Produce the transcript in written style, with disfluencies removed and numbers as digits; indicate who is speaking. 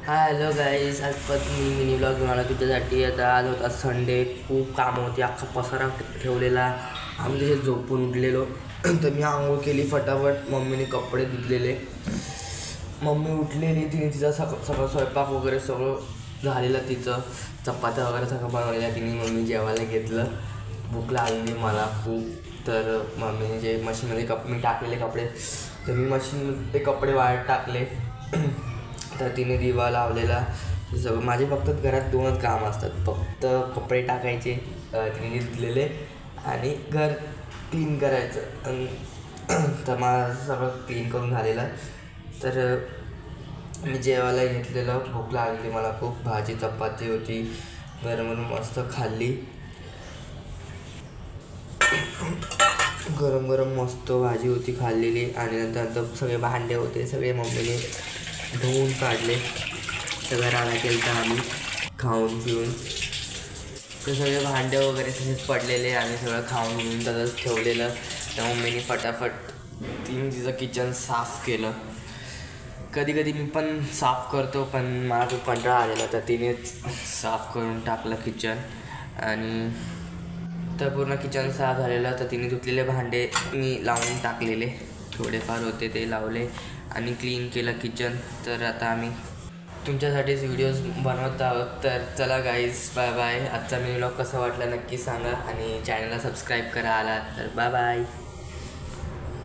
Speaker 1: Hi hello guys, आज पण मी mini blog घेऊन आला तुझ्यासाठी. आता आज होता संडे, खूप कामं होती, अख्खा पसारा ठेवलेला. आम्ही तसे झोपून उठलेलो तर मी आंघोळ केली फटाफट. मम्मीने कपडे धुतलेले. मम्मी उठलेली, तिने तिचा सगळं स्वयंपाक वगैरे सगळं झालेलं, तिचं चपात्या वगैरे सगळं बनवलेल्या तिने. मम्मी जेवायला घेतलं. भूक लागली मला खूप. तर मम्मीने जे मशीनमध्ये मी टाकलेले कपडे, तर मी मशीनमध्ये कपडे वाळत टाकले. तर तिने दिवा लावलेला. सगळं माझे फक्त घरात 2च काम असतात, फक्त कपडे टाकायचे तिने धुतलेले आणि घर क्लीन करायचं. तर माझं सगळं क्लीन करून झालेलं. तर मी जेवायला घेतलेलं. भूक लागली मला खूप. भाजी चपाती होती, गरम गरम मस्त खाल्ली. गरम गरम मस्त भाजी होती खाल्लेली. आणि नंतर सगळे भांडे होते, सगळे मम्मीने धुवून काढले. सगळं राडा केलं आम्ही खाऊन पिऊन. ते सगळे भांडे वगैरे तसेच पडलेले आणि सगळं खाऊन पिऊन तसंच ठेवलेलं. त्या मम्मीने फटाफट तिने तिचं किचन साफ केलं. कधी कधी मी पण साफ करतो, पण मला खूप कंटाळा आलेला, तर तिनेच साफ करून टाकलं किचन. आणि तर पूर्ण किचन साफ झालेलं. तर तिने धुतलेले भांडे मी लावून टाकलेले, थोडेफार होते ते लावले आणि क्लीन केलं किचन. तर आता आम्ही तुमच्यासाठीच व्हिडिओज बनवत आहोत. तर चला गाईज, बाय बाय. आजचा मिनी व्लॉग कसा वाटला नक्की सांगा आणि चॅनलला सबस्क्राईब करा आलात तर. Bye bye.